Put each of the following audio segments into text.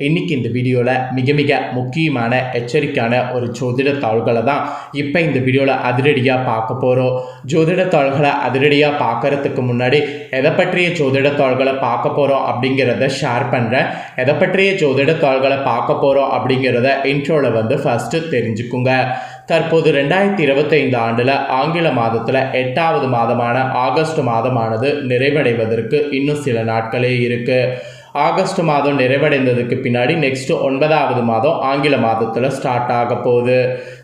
இன்னைக்கு இந்த வீடியோவில் மிக முக்கியமான எச்சரிக்கையான ஒரு ஜோதிட தாள்களை தான் இப்போ இந்த வீடியோவில் அதிரடியாக பார்க்க போகிறோம். ஜோதிட தாள்களை அதிரடியாக பார்க்கறதுக்கு முன்னாடி எதை பற்றிய ஜோதிட தாள்களை பார்க்க போகிறோம் அப்படிங்கிறத ஷேர் பண்ணுறேன். எதை பற்றிய ஜோதிட தாள்களை பார்க்க போகிறோம் அப்படிங்கிறத இன்ட்ரோவில் ஃபஸ்ட்டு தெரிஞ்சுக்குங்க. தற்போது 2025 ஆண்டில் ஆங்கில மாதத்தில் 8வது மாதமான ஆகஸ்ட் மாதமானது நிறைவடைவதற்கு இன்னும் சில நாட்களே இருக்குது. ஆகஸ்ட் மாதம் நிறைவடைந்ததுக்கு பின்னாடி நெக்ஸ்ட்டு 9வது மாதம் ஆங்கில மாதத்தில் ஸ்டார்ட் ஆக போகுது.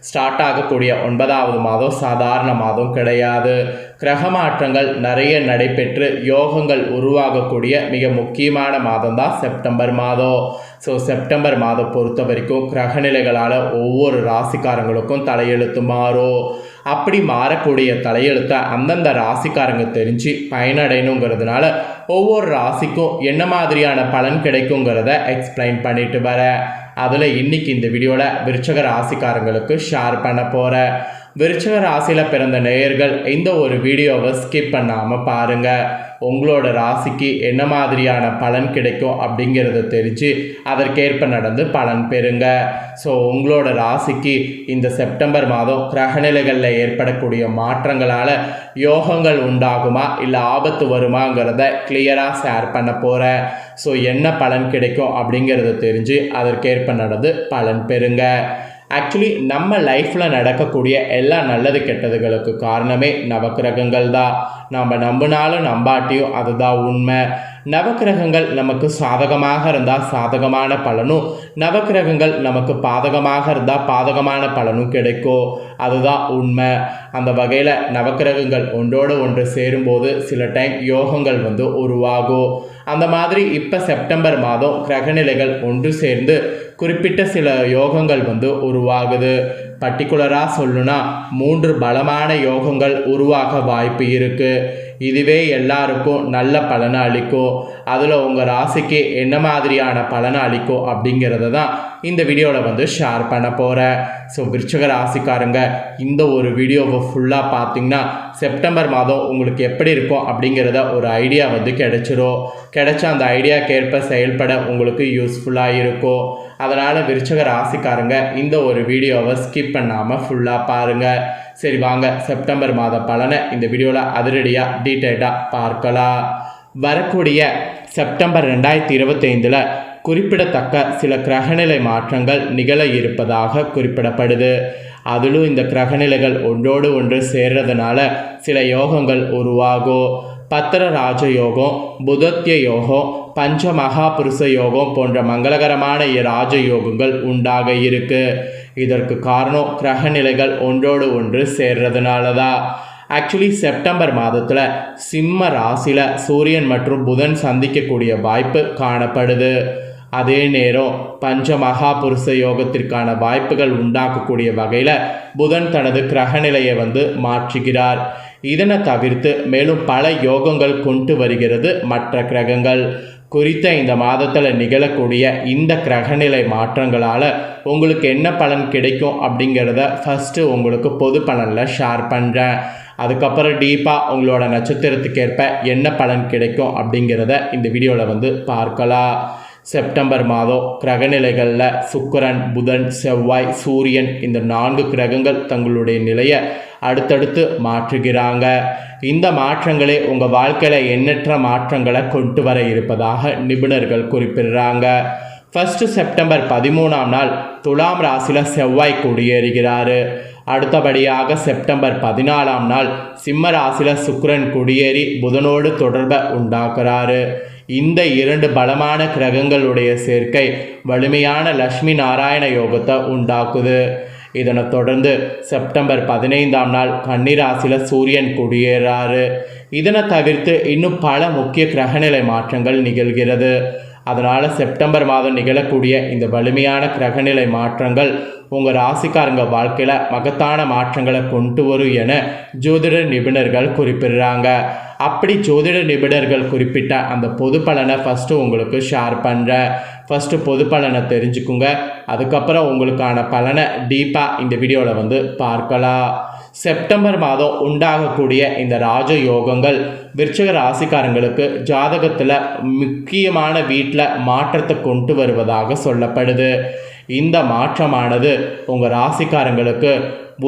ஸ்டார்ட் ஆகக்கூடிய 9வது மாதம் சாதாரண மாதம் கிடையாது. கிரக மாற்றங்கள் நிறைய நடைபெற்று யோகங்கள் உருவாகக்கூடிய மிக முக்கியமான மாதம் தான் செப்டம்பர் மாதம். ஸோ செப்டம்பர் மாதம் பொறுத்த வரைக்கும் கிரகநிலைகளால் ஒவ்வொரு ராசிக்காரங்களுக்கும் தலையெழுத்து மாறும். அப்படி மாறக்கூடிய தலையெழுத்தை அந்தந்த ராசிக்காரங்க தெரிஞ்சு பயனடையணுங்கிறதுனால ஒவ்வொரு ராசிக்கும் என்ன மாதிரியான பலன் கிடைக்குங்கிறத எக்ஸ்பிளைன் பண்ணிட்டு வரேன். அதில் இன்னைக்கு இந்த வீடியோவில் விருச்சக ராசிக்காரங்களுக்கு ஷேர் பண்ண போகிறேன். விருச்சக ராசியில் பிறந்த நேயர்கள் இந்த ஒரு வீடியோவை ஸ்கிப் பண்ணாமல் பாருங்கள். உங்களோட ராசிக்கு என்ன மாதிரியான பலன் கிடைக்கும் அப்படிங்கிறத தெரிஞ்சு அதற்கேற்ப நடந்து பலன் பெறுங்க. ஸோ உங்களோட ராசிக்கு இந்த செப்டம்பர் மாதம் கிரகநிலைகளில் ஏற்படக்கூடிய மாற்றங்களால் யோகங்கள் உண்டாகுமா இல்லை ஆபத்து வருமாங்கிறத கிளியராக ஷேர் பண்ண போகிறேன். ஸோ என்ன பலன் கிடைக்கும் அப்படிங்கிறத தெரிஞ்சு அதற்கேற்ப நடந்து பலன் பெறுங்க. ஆக்சுவலி நம்ம லைஃப்பில் நடக்கக்கூடிய எல்லா நல்லது கெட்டதுகளுக்கு காரணமே நவக்கிரகங்கள் தான். நம்ம நம்பினாலும் நம்பாட்டியும் அதுதான் உண்மை. நவக்கிரகங்கள் நமக்கு சாதகமாக இருந்தால் சாதகமான பலனும், நவக்கிரகங்கள் நமக்கு பாதகமாக இருந்தால் பாதகமான பலனும் கிடைக்கும். அதுதான் உண்மை. அந்த வகையில் நவக்கிரகங்கள் ஒன்றோடு ஒன்று சேரும்போது சில டைம் யோகங்கள் உருவாகும். அந்த மாதிரி இப்போ செப்டம்பர் மாதம் கிரகநிலைகள் ஒன்று சேர்ந்து குறிப்பிட்ட சில யோகங்கள் உருவாகுது. பர்டிகுலராக சொல்லுனா 3 பலமான யோகங்கள் உருவாக வாய்ப்பு இருக்குது. இதுவே எல்லாருக்கும் நல்ல பலனை அளிக்கும். அதில் உங்கள் ராசிக்கு என்ன மாதிரியான பலனை அளிக்கும் அப்படிங்கிறத தான் இந்த வீடியோவில் ஷேர் பண்ண போகிறேன். ஸோ விருச்சக ராசிக்காரங்க இந்த ஒரு வீடியோவை ஃபுல்லாக பார்த்தீங்கன்னா செப்டம்பர் மாதம் உங்களுக்கு எப்படி இருக்கும் அப்படிங்கிறத ஒரு ஐடியா கிடைச்சிரும். கிடைச்ச அந்த ஐடியாக்கேற்ப செயல்பட உங்களுக்கு யூஸ்ஃபுல்லாக இருக்கும். அதனால் விருச்சக ராசிக்காரங்க இந்த ஒரு வீடியோவை ஸ்கிப் பண்ணாமல் ஃபுல்லாக பாருங்கள். சரி வாங்க செப்டம்பர் மாத பலனை இந்த வீடியோவில் அதிரடியாக டீட்டெயிலாக பார்க்கலாம். வரக்கூடிய செப்டம்பர் 2025 குறிப்பிடத்தக்க சில கிரகநிலை மாற்றங்கள் நிகழ இருப்பதாக குறிப்பிடப்படுது. அதிலும் இந்த கிரகநிலைகள் ஒன்றோடு ஒன்று சேர்றதுனால சில யோகங்கள் உருவாகும். பத்திர ராஜ யோகம், புதத்திய யோகம், பஞ்ச மகாபுருஷ யோகம் போன்ற மங்களகரமான ராஜ யோகங்கள் உண்டாக இருக்கு. இதற்கு காரணம் கிரகநிலைகள் ஒன்றோடு ஒன்று சேர்றதுனால தான். ஆக்சுவலி செப்டம்பர் மாதத்தில் சிம்ம ராசியில் சூரியன் மற்றும் புதன் சந்திக்கக்கூடிய வாய்ப்பு காணப்படுது. அதே நேரம் பஞ்ச மகாபுருஷ யோகத்திற்கான வாய்ப்புகள் உண்டாக்கக்கூடிய வகையில் புதன் தனது கிரகநிலையை மாற்றுகிறார். இதனை தவிர்த்து மேலும் பல யோகங்கள் கொண்டு வருகிறது மற்ற கிரகங்கள். குறித்த இந்த மாதத்தில் நிகழக்கூடிய இந்த கிரகநிலை மாற்றங்களால் உங்களுக்கு என்ன பலன் கிடைக்கும் அப்படிங்கிறத ஃபஸ்ட்டு உங்களுக்கு பொது பலனில் ஷேர் பண்ணுறேன். அதுக்கப்புறம் டீப்பாக உங்களோட நட்சத்திரத்துக்கேற்ப என்ன பலன் கிடைக்கும் அப்படிங்கிறத இந்த வீடியோவில் பார்க்கலாம். செப்டம்பர் மாதம் கிரகநிலைகளில் சுக்கிரன், புதன், செவ்வாய், சூரியன் இந்த 4 கிரகங்கள் தங்களுடைய நிலையை அடுத்தடுத்து மாற்றுகிறாங்க. இந்த மாற்றங்களே உங்கள் வாழ்க்கையில் எண்ணற்ற மாற்றங்களை கொண்டு வர இருப்பதாக நிபுணர்கள் குறிப்பிடுறாங்க. ஃபஸ்ட்டு செப்டம்பர் 13ஆம் நாள் துலாம் ராசியில் செவ்வாய் குடியேறுகிறார். அடுத்தபடியாக செப்டம்பர் 14ஆம் நாள் சிம்ம ராசியில் சுக்கிரன் குடியேறி புதனோடு தொடர்பை உண்டாக்குறாரு. இந்த 2 பலமான கிரகங்களுடைய சேர்க்கை வலிமையான லட்சுமி நாராயண யோகத்தை உண்டாக்குது. இதனை தொடர்ந்து செப்டம்பர் 15ஆம் நாள் கன்னி ராசியில் சூரியன் குடியேறாரு. இதனை தவிர்த்து இன்னும் பல முக்கிய கிரகநிலை மாற்றங்கள் நிகழ்கிறது. அதனால் செப்டம்பர் மாதம் நிகழக்கூடிய இந்த வலிமையான கிரகநிலை மாற்றங்கள் உங்கள் ராசிக்காரங்க வாழ்க்கையில் மகத்தான மாற்றங்களை கொண்டு வரும் என ஜோதிட நிபுணர்கள் குறிப்பிடுறாங்க. அப்படி ஜோதிட நிபுணர்கள் குறிப்பிட்ட அந்த பொது பலனை ஃபஸ்ட்டு உங்களுக்கு ஷேர் பண்ணுறேன். ஃபஸ்ட்டு பொது பலனை தெரிஞ்சுக்குங்க. அதுக்கப்புறம் உங்களுக்கான பலனை டீப்பாக இந்த வீடியோவில் பார்க்கலாம். செப்டம்பர் மாதம் உண்டாகக்கூடிய இந்த ராஜயோகங்கள் விருச்சிக ராசிக்காரங்களுக்கு ஜாதகத்தில் முக்கியமான வீட்டில் மாற்றத்தை கொண்டு வருவதாக சொல்லப்படுது. இந்த மாற்றமானது உங்கள் ராசிக்காரங்களுக்கு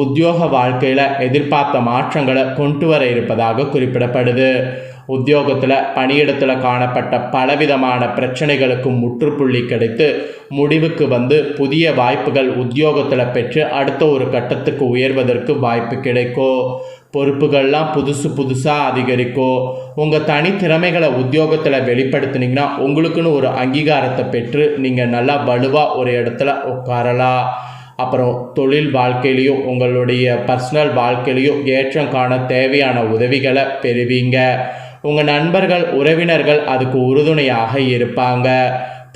உத்தியோக வாழ்க்கையில் எதிர்பார்த்த மாற்றங்களை கொண்டு வர இருப்பதாக குறிப்பிடப்படுது. உத்தியோகத்தில் பணியிடத்தில் காணப்பட்ட பலவிதமான பிரச்சனைகளுக்கு முற்றுப்புள்ளி கிடைத்து முடிவுக்கு வந்து புதிய வாய்ப்புகள் உத்தியோகத்தில் பெற்று அடுத்த ஒரு கட்டத்துக்கு உயர்வதற்கு வாய்ப்பு கிடைக்கும். பொறுப்புகள்லாம் புதுசாக அதிகரிக்கும். உங்கள் தனித்திறமைகளை உத்தியோகத்தில் வெளிப்படுத்தினீங்கன்னா உங்களுக்குன்னு ஒரு அங்கீகாரத்தை பெற்று நீங்கள் நல்லா வலுவாக ஒரு இடத்துல உட்காரலாம். அப்புறம் தொழில் வாழ்க்கையிலையும் உங்களுடைய பர்சனல் வாழ்க்கையிலையும் ஏற்றம் காண தேவையான உதவிகளை பெறுவீங்க. உங்கள் நண்பர்கள் உறவினர்கள் அதுக்கு உறுதுணையாக இருப்பாங்க.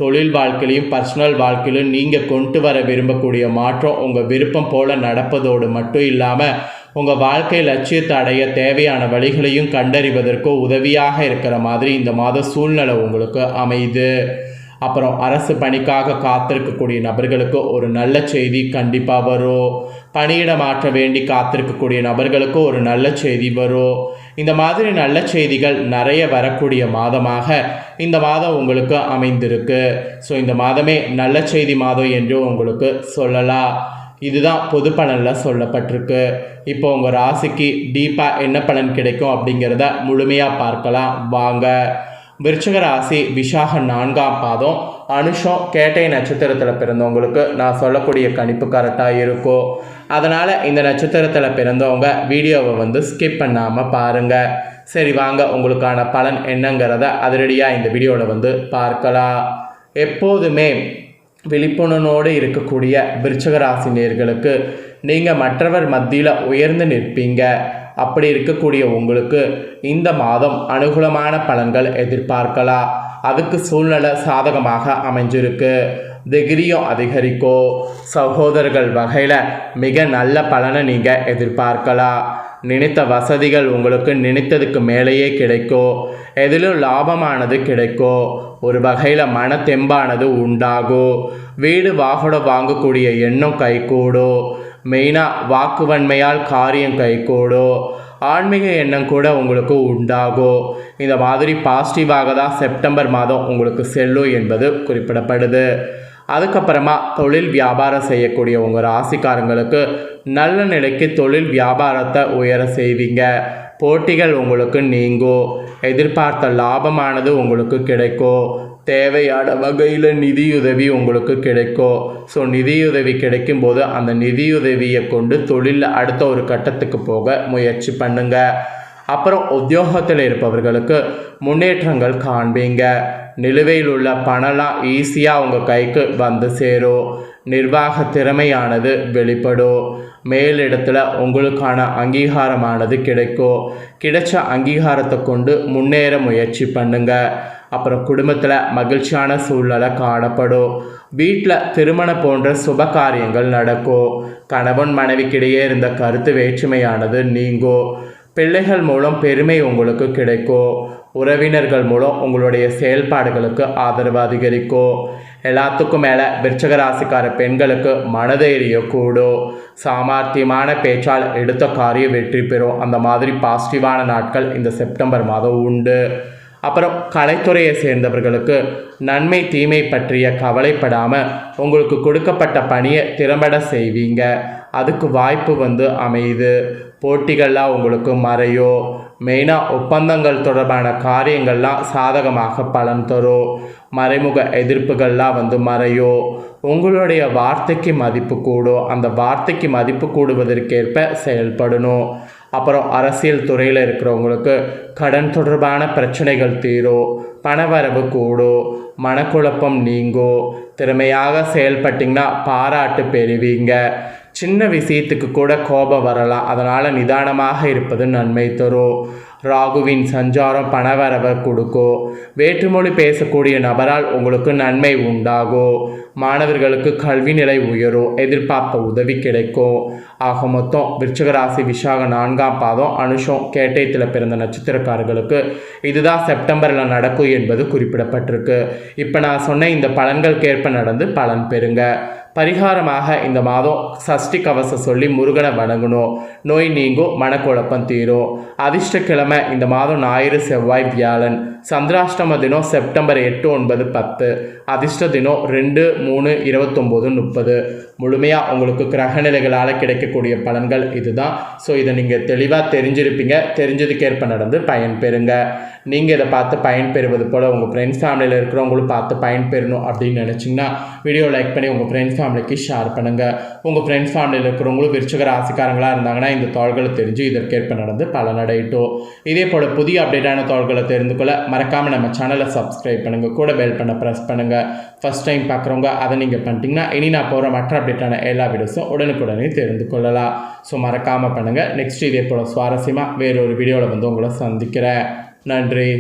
தொழில் வாழ்க்கையிலையும் பர்சனல் வாழ்க்கையிலும் நீங்கள் கொண்டு வர விரும்பக்கூடிய மாற்றம் உங்கள் விருப்பம் போல் நடப்பதோடு மட்டும் இல்லாமல் உங்கள் வாழ்க்கை லட்சியத்தை அடைய தேவையான வழிகளையும் கண்டறிவதற்கோ உதவியாக இருக்கிற மாதிரி இந்த மாத சூழ்நிலை உங்களுக்கு அமையுது. அப்புறம் அரசு பணிக்காக காத்திருக்கக்கூடிய நபர்களுக்கு ஒரு நல்ல செய்தி கண்டிப்பாக வரும். பணியிட மாற்ற வேண்டி காத்திருக்கக்கூடிய நபர்களுக்கு ஒரு நல்ல செய்தி வரும். இந்த மாதிரி நல்ல செய்திகள் நிறைய வரக்கூடிய மாதமாக இந்த மாதம் உங்களுக்கு அமைந்திருக்கு. ஸோ இந்த மாதமே நல்ல செய்தி மாதம் என்று உங்களுக்கு சொல்லலாம். இதுதான் பொது பலனில் சொல்லப்பட்டிருக்கு. இப்போ உங்கள் ராசிக்கு டீப்பாக என்ன பலன் கிடைக்கும் அப்படிங்கிறத முழுமையாக பார்க்கலாம் வாங்க. விருச்சிக ராசி விசாக 4ஆம் பாதம் அனுஷம் கேட்டை நட்சத்திரத்தில் பிறந்தவங்களுக்கு நான் சொல்லக்கூடிய கணிப்பு கரெக்டாக இருக்கும். அதனால் இந்த நட்சத்திரத்தில் பிறந்தவங்க வீடியோவை ஸ்கிப் பண்ணாமல் பாருங்கள். சரி வாங்க, உங்களுக்கான பலன் என்னங்கிறத அதிரடியாக இந்த வீடியோவில் பார்க்கலாம். எப்போதுமே விழிப்புணர்வோடு இருக்கக்கூடிய விருச்சிக ராசி நேயர்களுக்கு நீங்கள் மற்றவர் மத்தியில் உயர்ந்து நிற்பீங்க. அப்படி இருக்கக்கூடிய உங்களுக்கு இந்த மாதம் அனுகூலமான பலன்கள் எதிர்பார்க்கலாம். அதுக்கு சூழ்நிலை சாதகமாக அமைஞ்சிருக்கு. டிகிரியும் அதிகரிக்கும். சகோதரர்கள் வகையில் மிக நல்ல பலனை நீங்கள் எதிர்பார்க்கலாம். நினைத்த வசதிகள் உங்களுக்கு நினைத்ததுக்கு மேலேயே கிடைக்கும். எதிலும் லாபமானது கிடைக்கும். ஒரு வகையில் மன தெம்பானது உண்டாகும். வீடு வாகனம் வாங்கக்கூடிய எண்ணம் கைகூடும். மெயினாக வாக்குவன்மையால் காரியம் கைகூடும். ஆன்மீக எண்ணம் கூட உங்களுக்கு உண்டாகும். இந்த மாதிரி பாசிட்டிவாக தான் செப்டம்பர் மாதம் உங்களுக்கு செல்லும் என்பது குறிப்பிடப்படுது. அதுக்கப்புறமா தொழில் வியாபாரம் செய்யக்கூடிய உங்கள் ராசிக்காரங்களுக்கு நல்ல நிலைக்கு தொழில் வியாபாரத்தை உயர செய்வீங்க. போட்டிகள் உங்களுக்கு நீங்கும். எதிர்பார்த்த லாபமானது உங்களுக்கு கிடைக்கும். தேவையான வகையில் நிதியுதவி உங்களுக்கு கிடைக்கும். ஸோ நிதியுதவி கிடைக்கும்போது அந்த நிதியுதவியை கொண்டு தொழிலில் அடுத்த ஒரு கட்டத்துக்கு போக முயற்சி பண்ணுங்க. அப்புறம் உத்தியோகத்தில் இருப்பவர்களுக்கு முன்னேற்றங்கள் காண்பீங்க. நிலுவையில் உள்ள பணம்லாம் ஈஸியாக உங்கள் கைக்கு வந்து சேரும். நிர்வாக திறமையானது வெளிப்படும். மேலிடத்தில் உங்களுக்கான அங்கீகாரமானது கிடைக்கும். கிடைச்ச அங்கீகாரத்தை கொண்டு முன்னேற முயற்சி பண்ணுங்க. அப்புறம் குடும்பத்தில் மகிழ்ச்சியான சூழ்நிலை காணப்படும். வீட்டில் திருமணம் போன்ற சுப காரியங்கள் நடக்கும். கணவன் மனைவிக்கிடையே இருந்த கருத்து வேற்றுமையானது நீங்கும். பிள்ளைகள் மூலம் பெருமை உங்களுக்கு கிடைக்கும். உறவினர்கள் மூலம் உங்களுடைய செயல்பாடுகளுக்கு ஆதரவு அதிகரிக்கும். எல்லாத்துக்கும் மேலே விருச்சிக ராசிக்கார பெண்களுக்கு மனதைரியம் கூடும். சாமர்த்தியமான பேச்சால் எடுத்த காரியம் வெற்றி பெறும். அந்த மாதிரி பாசிட்டிவான நாட்கள் இந்த செப்டம்பர் மாதம் உண்டு. அப்புறம் கலைத்துறையை சேர்ந்தவர்களுக்கு நன்மை தீமை பற்றிய கவலைப்படாமல் உங்களுக்கு கொடுக்கப்பட்ட பணியை திறம்பட செய்வீங்க. அதுக்கு வாய்ப்பு அமையுது. போட்டிகள்லாம் உங்களுக்கு மறையும். மெயினாக ஒப்பந்தங்கள் தொடர்பான காரியங்கள்லாம் சாதகமாக பலன் தரும். மறைமுக எதிர்ப்புகள்லாம் மறையும். உங்களுடைய வார்த்தைக்கு மதிப்பு கூடும். அந்த வார்த்தைக்கு மதிப்பு கூடுவதற்கேற்ப செயல்படணும். அப்புறம் அரசியல் துறையில் இருக்கிறவங்களுக்கு கடன் தொடர்பான பிரச்சனைகள் தீரும். பணவரவு கூடும். மனக்குழப்பம் நீங்கும். திறமையாக செயல்பட்டிங்கன்னா பாராட்டு பெறுவீங்க. சின்ன விஷயத்துக்கு கூட கோபம் வரலாம். அதனால் நிதானமாக இருப்பது நன்மை தரும். ராகுவின் சஞ்சாரம் பணவரவை கொடுக்கும். வேற்றுமொழி பேசக்கூடிய நபரால் உங்களுக்கு நன்மை உண்டாகும். மாணவர்களுக்கு கல்வி நிலை உயரும். எதிர்பார்த்த உதவி கிடைக்கும். ஆக மொத்தம் விருச்சிக ராசி விசாக 4ஆம் பாதம் அனுஷம் கேட்டயத்தில் பிறந்த நட்சத்திரக்காரர்களுக்கு இதுதான் செப்டம்பரில் நடக்கும் என்பது குறிப்பிடப்பட்டிருக்கு. இப்போ நான் சொன்ன இந்த பலன்களுக்கேற்ப நடந்து பலன் பெறுங்க. பரிகாரமாக இந்த மாதம் சஷ்டி கவசம் சொல்லி முருகனை வணங்கணும். நோய் நீங்கும், மனக்குழப்பம் தீரும். அதிர்ஷ்டக்கிழமை இந்த மாதம் ஞாயிறு, செவ்வாய், வியாழன். சந்திராஷ்டம தினம் செப்டம்பர் 8, 9, 10. அதிர்ஷ்ட தினம் 2, 3, 29, 30. முழுமையாக உங்களுக்கு கிரகநிலைகளால் கிடைக்கக்கூடிய பலன்கள் இதுதான். ஸோ இதை நீங்கள் தெளிவாக தெரிஞ்சிருப்பீங்க. தெரிஞ்சதுக்கேற்ப நடந்து பயன்பெறுங்க. நீங்கள் இதை பார்த்து பயன்பெறுவது போல் உங்கள் ஃப்ரெண்ட்ஸ் ஃபேமிலியில் இருக்கிறவங்களும் பார்த்து பயன்பெறணும் அப்படின்னு நினச்சிங்கன்னா வீடியோ லைக் பண்ணி உங்கள் ஃப்ரெண்ட்ஸ் ஃபேமிலிக்கு ஷேர் பண்ணுங்கள். உங்கள் ஃப்ரெண்ட்ஸ் ஃபேமிலியில் இருக்கிறவங்களும் விருச்சிக ராசிக்காரங்களாக இருந்தாங்கன்னா இந்த தாள்களை தெரிஞ்சு இதற்கேற்ப நடந்து பலனடையட்டும். இதே போல் புதிய அப்டேட்டான தாள்களை தெரிந்து கொள்ள மறக்காமல் நம்ம சேனலை சப்ஸ்கிரைப் பண்ணுங்கள். கூட பெல் பண்ண ப்ரெஸ் பண்ணுங்கள். ஃபஸ்ட் டைம் பார்க்குறவங்க அதை நீங்கள் பண்ணிட்டீங்கன்னா இனி நான் போகிற மற்ற அப்டேட்டான எல்லா வீடியோஸும் உடனுக்குடனே தெரிந்து கொள்ளலாம். ஸோ மறக்காமல் பண்ணுங்கள். நெக்ஸ்ட் இதே போல் சுவாரஸ்யமாக வேறொரு வீடியோவில் வந்து உங்களை சந்திக்கிறேன். நன்றி.